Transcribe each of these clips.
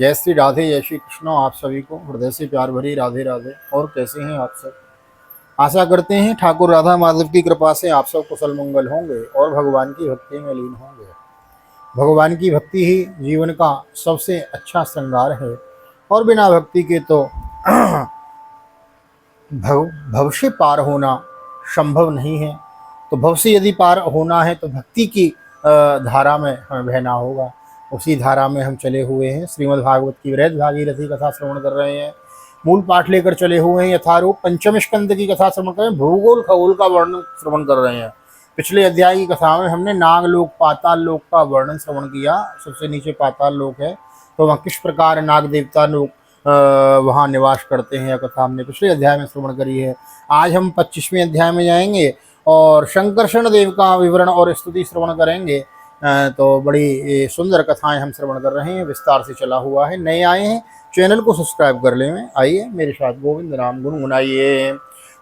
जय श्री राधे, जय श्री कृष्ण। आप सभी को हृदय से प्यार भरी राधे राधे। और कैसे हैं आप सब? आशा करते हैं ठाकुर राधा माधव की कृपा से आप सब कुशल मंगल होंगे और भगवान की भक्ति में लीन होंगे। भगवान की भक्ति ही जीवन का सबसे अच्छा श्रृंगार है और बिना भक्ति के तो भव से पार होना संभव नहीं है। तो भव से यदि पार होना है तो भक्ति की धारा में हमें बहना होगा। उसी धारा में हम चले हुए हैं। श्रीमद् भागवत की वृहद भागीरथी कथा श्रवण कर रहे हैं। मूल पाठ लेकर चले हुए हैं। यथारूप पंचम स्कंद की कथा श्रवण कर रहे हैं। भूगोल खगोल का वर्णन श्रवण कर रहे हैं। पिछले अध्याय की कथा में हमने नागलोक पाताल लोक का वर्णन श्रवण किया। सबसे नीचे पाताल लोक है, तो वहाँ किस प्रकार नाग देवता लोग वहाँ निवास करते हैं, यह कथा हमने पिछले अध्याय में श्रवण करी है। आज हम 25वें अध्याय में जाएंगे और शंकरषण देव का विवरण और स्तुति श्रवण करेंगे। तो बड़ी सुंदर कथाएं हम श्रवण कर रहे हैं, विस्तार से चला हुआ है। नए आए हैं चैनल को सब्सक्राइब कर लें। आइए मेरे साथ गोविंद नाम गुनगुनाइए।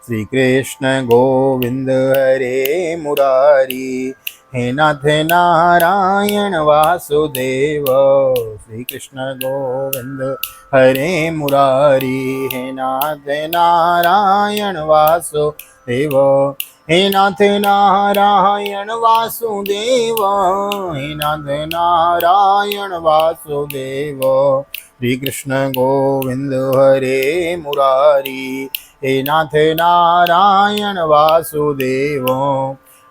श्री कृष्ण गोविंद हरे मुरारी, हे नाथ नारायण वासुदेव। श्री कृष्ण गोविंद हरे मुरारी, हे नाथ नारायण वासुदेव। हे नाथ नारायण वासुदेव, हे नाथ नारायण वासुदेव। श्री कृष्ण गोविंद हरे मुरारी, हे नाथ नारायण वासुदेव।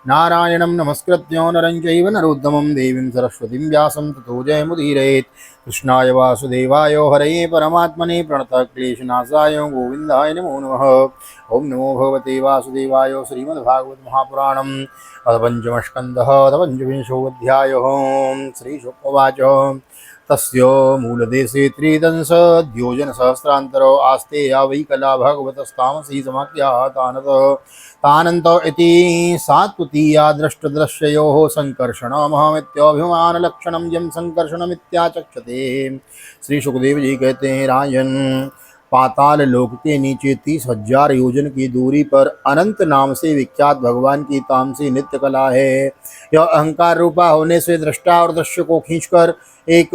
नारायणं नमस्कृत्य नरं चैव नरोत्तमं देवीं सरस्वतीं व्यासं ततो जयमुदीरयेत्। कृष्णाय वासुदेवाय हरये परमात्मने प्रणतक्लेशनाशाय गोविन्दाय नमो नमः। ओं नमो भगवते वासुदेवाय। श्रीमद्भागवत महापुराणम् अथ पंचमस्कन्धः अथ पंचविंशोऽध्यायः। श्रीशुकवाच तस्य मूलदेशे त्रिदंशद्योजनसहस्रान्तरो आस्ते या वै कला भगवतस्तामसी समाख्याः तानन्त इति सात्वतीया दृष्टदृश्ययोः सङ्कर्षणमहमित्याभिमानलक्षणं यं सङ्कर्षणमित्याचक्षते। श्री सुखदेव जी कहते हैं, राजन, पाताल लोक के नीचे 30,000 योजन की दूरी पर अनंत नाम से विख्यात भगवान की तामसी नित्य कला है। यह अहंकार रूपा होने से दृष्टा और दृश्य को खींचकर एक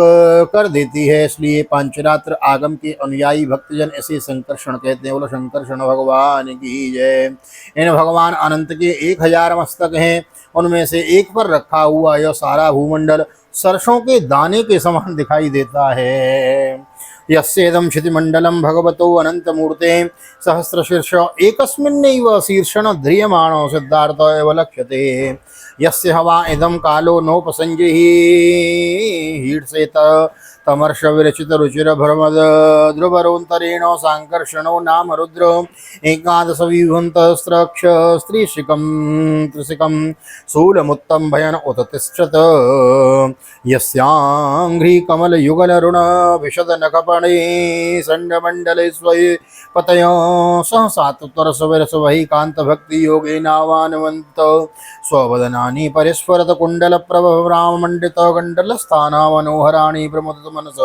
कर देती है, इसलिए पांचरात्र आगम के अनुयायी भक्तजन ऐसे संकर्षण कहते हैं। बोलो शंकरषण भगवान की जय। इन भगवान अनंत के 1000 मस्तक हैं, उनमें से एक पर रखा हुआ यह सारा भूमंडल सरसों के दाने के समान दिखाई देता है। यस्येदं क्षितिमण्डलं भगवतो अनन्तमूर्ते सहस्रशीर्ष एकस्मिन्नैव शीर्षण ध्रियमाणो सिद्धार्थ एव लक्ष्यते। यस्य हवा इदं कालो नोपसंजहि हीड्सेत तमर्ष विरचित रुचिर भ्रमद ध्रुवरोन्तरेण सांकर्षणो नाम रुद्र एकादश विभुन्तस्त्रक्ष स्त्रीशिकं त्रिशिकं शूलमुत्तं भयन उत तिष्ठत। यस्यांघ्रि कमल युगल रुण विशद नखपणे संडमंडले स्वये पतय सहसात्तर सविरस वही कांत भक्ति योगे नावानवंत स्ववदनानि परिस्फुरत कुंडल प्रभव राम मंडित गंडल स्थाना मनोहराणि प्रमुदित मनस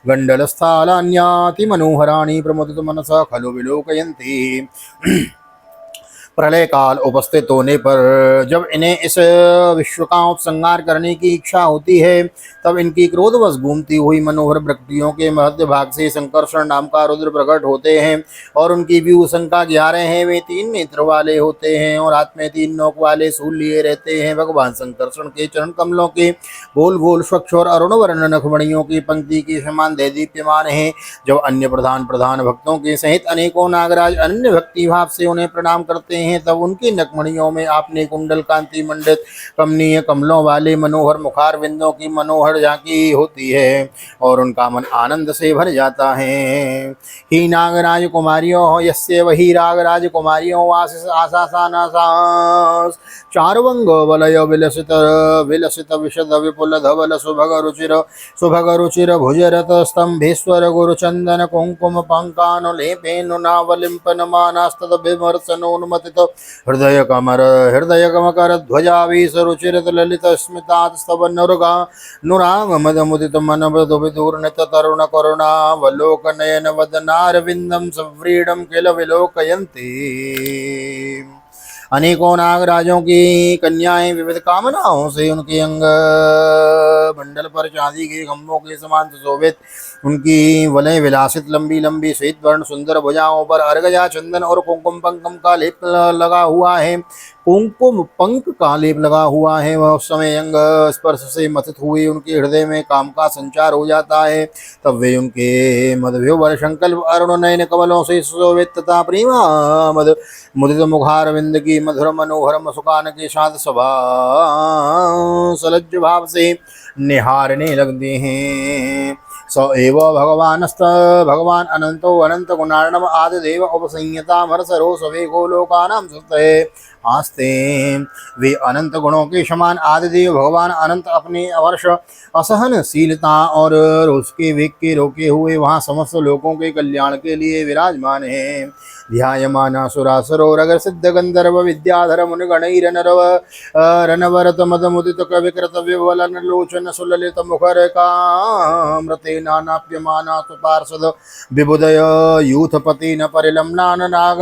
गंडल स्थालान्याति मनोहराणि प्रमुदित मनस खलु विलोकयन्ति। प्रलय काल उपस्थित होने पर जब इन्हें इस विश्व का उपसंहार करने की इच्छा होती है, तब इनकी क्रोधवश घूमती हुई मनोहर प्रकृतियों के मध्य भाग से संकर्षण नाम का रुद्र प्रकट होते हैं और उनकी व्यूह संख्या 11 है। वे 3 नेत्र वाले होते हैं और हाथ में 3 नोक वाले शूल लिए रहते हैं। भगवान संकर्षण के चरण कमलों के गोल गोल स्वच्छ और अरुण वर्ण नखमणियों की पंक्ति के समान दैदीप्यमान है। जब अन्य प्रधान भक्तों के सहित अनेकों नागराज अनन्य भक्ति भाव से उन्हें प्रणाम करते हैं, तब उनकी नखमणियों में आपने कुंडल कांति मंडित कमनीय कमलों वाले मनोहर मुखार बिंदों की मनोहर झांकी होती है और उनका मन आनंद से भर जाता है। ही नागराज कुमारियों यस्य वही रागराज कुमारियों आशासानासास चारुवंग वलय विलसित विलसित विशद विपुल धवल सुभग रुचिर भुजरत स्तंभेश्वर गुरुचंदन कुंकुम पंकानुलेपेनु नावलिंपन मानास्तद विमर्शनोन्मतित हृदय कमकर ध्वजावीस रुचिरत ललित स्मितात स्तव नुरगा नुराग मद मुदित मन मृदु विदूर्णित तरुण करुणावलोक नयन वदनारविंदम सव्रीडम किल विलोकयन्ति। अनेकों नागराजों की कन्याएं विविध कामनाओं से उनके अंग मंडल पर चांदी के खंभों के समान सुशोभित, उनकी वलय विलासित लंबी लंबी श्वेत वर्ण सुंदर भुजाओं पर अर्घजा चंदन और कुंकुम पंकम का लेप लगा हुआ है, कुंकुम पंक का लेप लगा हुआ है। वह उस समय अंग स्पर्श से मथित हुए उनके हृदय में काम का संचार हो जाता है। तब वे उनके मधुवर संकल्प अरुण नयन कमलों से सुशोभित तथा प्रेमा मद मुदित मुखारविंद की मधुर मनोहर मुस्कान के साथ सभा सलज्ज भाव से निहारने लगते हैं। स एव भगवान अनंतो अनंत गुणार्णव आदिदेव उपसंयतामर सरो सवे गोलोकानां सुतये आस्ते। वे अनंत गुणों के समान आदिदेव भगवान अनंत अपने अवर्ष असहनशीलता और रोष के वेग के रोके हुए वहाँ समस्त लोगों के कल्याण के लिए विराजमान हैं। ध्यायमाना सुरासुरोरग सिद्ध गंधर्व विद्याधर मुनिगणैर नरव रनवरत मद मुदित कविकृत विवलन लोचन सुललित मुखर कामृते नानाप्यमाना तु पार्षद विबुदय यूथपति न परिलम्नान नाग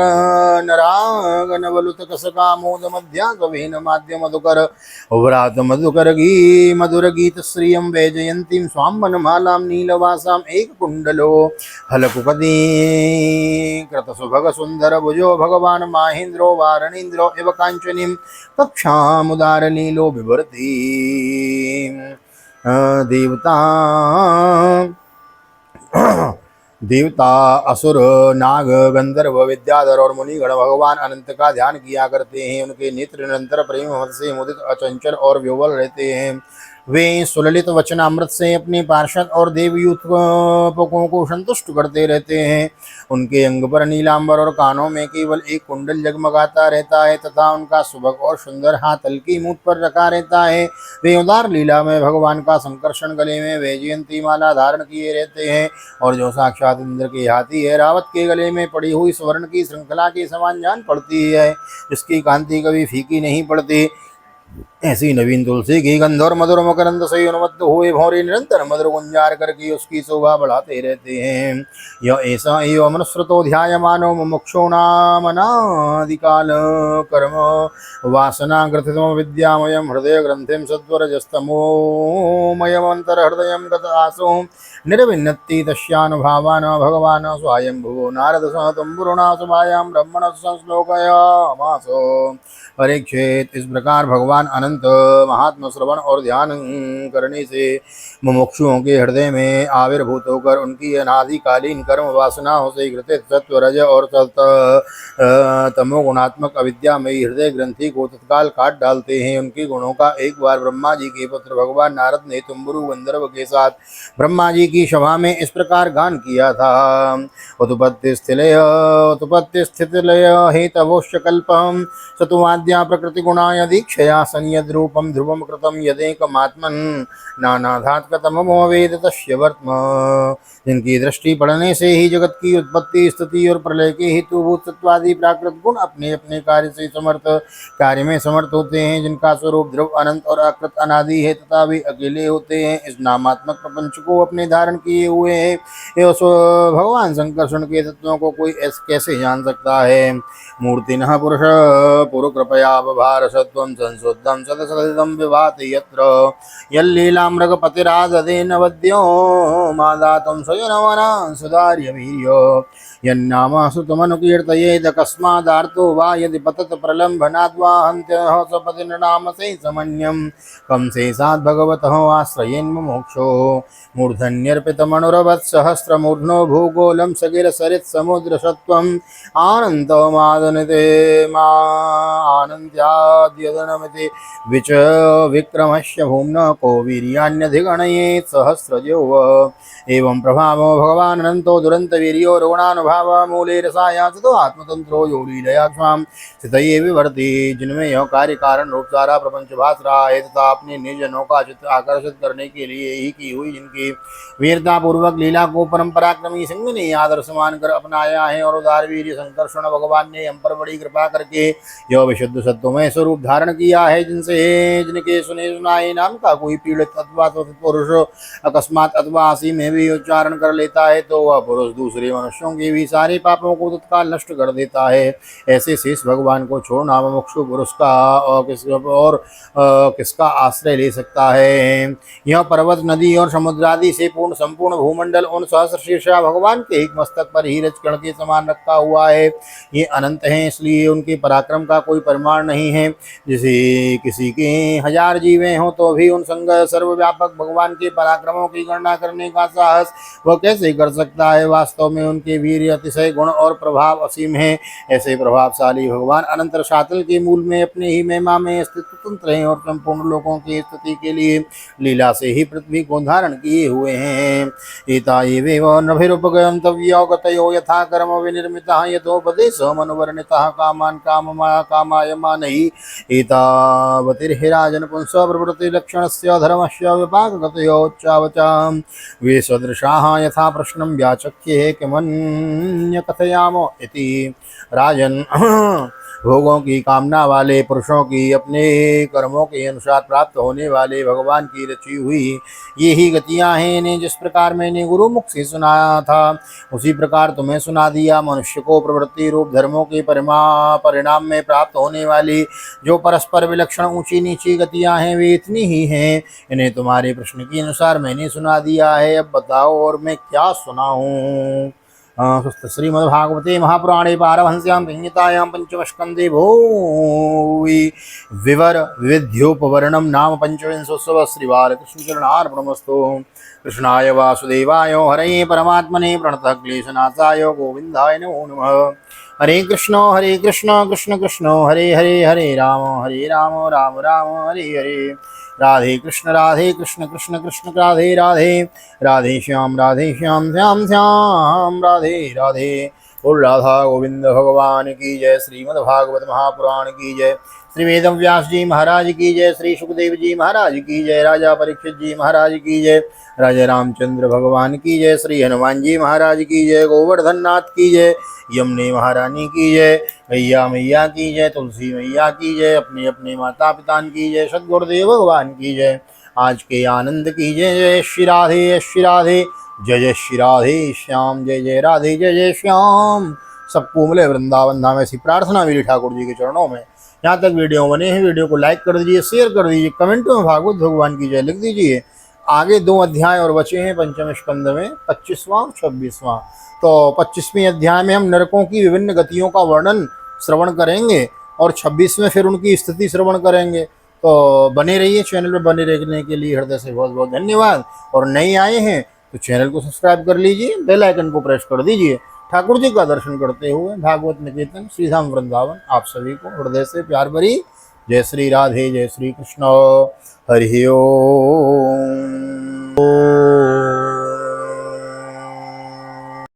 नराग नवलुत कसकामोद मध्या कवीन माध्य मधुकर व्रात मधुकर गी मधुर गीत श्रियं वैजयंतीं स्वाम मनमालां नीलवासां एक कुंडलो हलकुपदी कृत सुभग सुंदर भुजो भगवान माहेन्द्रो वारणेन्द्रो इव कांचनीं कक्षामुदारलीलो बिभर्ति। देवता देवता असुर नाग गंधर्व विद्याधर और मुनिगण भगवान अनंत का ध्यान किया करते हैं। उनके नेत्र निरंतर प्रेम हर्ष से मुदित अचंचल और विह्वल रहते हैं। वे सुललित वचनामृत से अपने पार्षद और देवयूथकों को संतुष्ट करते रहते हैं। उनके अंग पर नीलांबर और कानों में केवल एक कुंडल जगमगाता रहता है तथा उनका सुबक और सुंदर हाथ हल्की मूठ पर रखा रहता है। वे उदार लीला में भगवान का संकर्षण गले में वैजयंती माला धारण किए रहते हैं और जो साक्षात इंद्र के हाथी है रावत के गले में पड़ी हुई स्वर्ण की श्रृंखला के समान जान पड़ती है, जिसकी कांति कभी फीकी नहीं पड़ती। ऐसी नवीन तुलसी की गंध और मधुर मकरंद से उन्मत्त हुए भौरे निरंतर मधुर गुंजार करके उसकी शोभा बढ़ाते रहते हैं। यह ऐसा एव मनुस्मृतो ध्यायमानो मुमुक्षो नामनादिकाल कर्म वासना ग्रथितम विद्यामयम हृदय ग्रंथिम सत्वरजस्तमोमयमंतर हृदयं गत आसो निर्विन्नति तस्यानुभावान भगवान स्वयंभुवो नारद सह तुम्बुरुणा सभायां ब्रह्मण संश्लोकयामासो। परीक्षित, इस प्रकार भगवान अनंत महात्मा श्रवण और ध्यान करने से मुमुक्षुओं के हृदय में आविर्भूत होकर उनकी अनादिकालीन कर्म वासनाओं से घृतित सत्व रज और तमोगुणात्मक अविद्यामयी हृदय ग्रंथि को तत्काल काट डालते हैं। उनके गुणों का एक बार ब्रह्मा जी के पुत्र भगवान नारद ने तुम्बुरु गंधर्व के साथ ब्रह्मा जी की सभा में इस प्रकार गान किया था। उत्पत्ति स्थितिलय हेतवोश्च कल्पम सतुवाद्या प्रकृति गुणाय दीक्षया संयद्रूपम ध्रुवम कृतम यदेकमात्मन नानाधात कतमो वेद तस्य वर्त्म। जिनकी दृष्टि पड़ने से ही जगत की उत्पत्ति स्थिति और प्रलय के हेतुभूत तत्वादि प्राकृत गुण अपने अपने कार्य में समर्थ होते हैं, जिनका स्वरूप ध्रुव अनंत और अकृत अनादि है तथा वे अकेले होते हैं, इस नामात्मक प्रपंच को अपने धारण किए हुए हैं। भगवान संकर्षण के तत्वों को कोई कैसे जान सकता है। मूर्तिनः पुरुष पुरु कृपया बभार सत्वं संशुद्धं सदसदिदं विभाति यत्र यल्लीलामृगपतिराददेन वद्यो मादातं स्वयनवनां सुधार्यवीर्यो यन्नामासुतमनुकीर्तयेदकस्मादार्तो वा यदि पतत प्रलम्भनाद्वा हन्त्यः सपतिर्नाम से समन्यं कं शेषाद् भगवतः आश्रयेन्मुमुक्षो मूर्धन्यर्पितमनुरवत्सहस्रमूर्ध्नो भूगोलं सगिरसरित्समुद्रसत्त्वम् आनन्दमादनते आनन्द्याद्यदनमिति विच विक्रमस्य भूम्नः को वीर्यान्यधिगणयेत् सहस्रजो। एवं प्रभावो भगवान् अनंतो दुरंत वीर्यो रुणानुभाव मूले रसाया तो आत्मतंत्रो योगीदया स्वाम स्थितये विवर्ति। जिनमें यह कार्य कारण रूप सारा प्रपंच भास रहा है तथा अपने निर्जनों का चित्त आकर्षित करने के लिए ही की हुई जिनकी वीरता पूर्वक लीला को परम पराक्रमी सिंह ने आदर्श मानकर अपनाया है और उदार वीर संकर्षण भगवान ने हम पर बड़ी कृपा करके यह विशुद्ध सत्वमय स्वरूप धारण किया है, जिनके सुने सुनाए नाम का कोई पीड़ित अथवा पुरुष अकस्मात अथवा हंसी में भी उच्चारण कर लेता है तो वह पुरुष दूसरे मनुष्यों की भी भी सारे पापों को तत्काल नष्ट कर देता है। ऐसे शेष भगवान को छोड़ना मुमुक्षु पुरुष का और किसका आश्रय ले सकता है। यह पर्वत, नदी और समुद्र आदि से पूर्ण संपूर्ण भूमंडल उन सहस्र शीर्षा भगवान के एक मस्तक पर ही रजकण के समान रखा हुआ है। ये अनंत हैं, इसलिए उनके पराक्रम का कोई परिमाण नहीं है। जैसे किसी के 1000 जीवें हों तो भी उन संग सर्वव्यापक भगवान के पराक्रमों की गणना करने का साहस वह कैसे कर सकता है। वास्तव में उनके वीर, अतिशय गुण और प्रभाव असीम है। ऐसे प्रभावशाली भगवान अनंतर शातल के मूल में अपने ही महिमा में स्थित स्वतंत्र हैं और संपूर्ण लोगों की स्थिति के लिए लीला से ही पृथ्वी को धारण किए हुए हैं। एता एवेव नभिरुपगन्तव्यो गतयो यथा कर्म विनिर्मितः यथोपदेशो मनुवर्णितः कामान् कामायमानैः एतावतिर्हिराजन पुंस प्रवृत्ति लक्षणस्य धर्मस्य विपाकगतयोच्चावचां वे सदृशाः यथा प्रश्नं व्याचक्ष्ये किमन्य कथयामो इति। राजन, भोगों की कामना वाले पुरुषों की अपने कर्मों के अनुसार प्राप्त होने वाले भगवान की रची हुई ये ही गतियां हैं। इन्हें जिस प्रकार मैंने गुरु मुख से सुनाया था उसी प्रकार तुम्हें सुना दिया। मनुष्य को प्रवृत्ति रूप धर्मों के परिणाम में प्राप्त होने वाली जो परस्पर विलक्षण ऊंची नीची गतियां हैं वे इतनी ही हैं। इन्हें तुम्हारे प्रश्न के अनुसार मैंने सुना दिया है। अब बताओ और मैं क्या सुनाऊं। श्रीमद्भागवते महापुराणे पारमहंस्यां संहितायां पंचमस्कन्धे भूवि विवर विविध्योपवर्णं नाम पंचविंशोत्सवः। श्रीबालकृष्णचरणार्पणमस्तु। कृष्णाय वासुदेवाय हरये परमात्मने प्रणतः क्लेशनाशाय गोविन्दाय नमो नमः। हरे कृष्ण कृष्ण कृष्ण हरे हरे, हरे राम राम राम हरे हरे। राधे कृष्ण कृष्ण कृष्ण राधे राधे, राधे श्याम श्याम श्याम राधे राधे। बोल राधा गोविंद भगवान की जय। श्रीमद्भागवत महापुराण की जय। श्री वेदव्यास जी महाराज की जय। श्री सुखदेव जी महाराज की जय। राजा परीक्षित जी महाराज की जय। राजा रामचंद्र भगवान की जय। श्री हनुमान जी महाराज की जय। गोवर्धन नाथ की जय। यमुने महारानी की जय। गैया मैया की जय। तुलसी मैया की जय। अपने अपने माता पिता की जय। सद्गुरुदेव भगवान की जय। आज के आनंद की जय। जय श्री राधे श्री राधे, जय जय श्री राधे श्याम, जय जय राधे जय जय श्याम। सबको मिले वृंदावन धाम, ऐसी प्रार्थना मेरी ठाकुर जी के चरणों में। यहाँ तक वीडियो बने हैं, वीडियो को लाइक कर दीजिए, शेयर कर दीजिए, कमेंट में भागवत भगवान की जय लिख दीजिए। आगे 2 अध्याय और बचे हैं पंचम स्कंद में, 25वां और 26वां। तो 25वें अध्याय में हम नरकों की विभिन्न गतियों का वर्णन श्रवण करेंगे और 26 में फिर उनकी स्थिति श्रवण करेंगे। तो बने रहिए, चैनल पर बने रहने के लिए हृदय से बहुत बहुत धन्यवाद। और नए आए हैं तो चैनल को सब्सक्राइब कर लीजिए, बेल आइकन को प्रेस कर दीजिए। ठाकुर जी का दर्शन करते हुए भागवत निकेतन श्रीधाम वृंदावन आप सभी को हृदय से प्यार भरी जय श्री राधे, जय श्री कृष्ण। हरि ओम।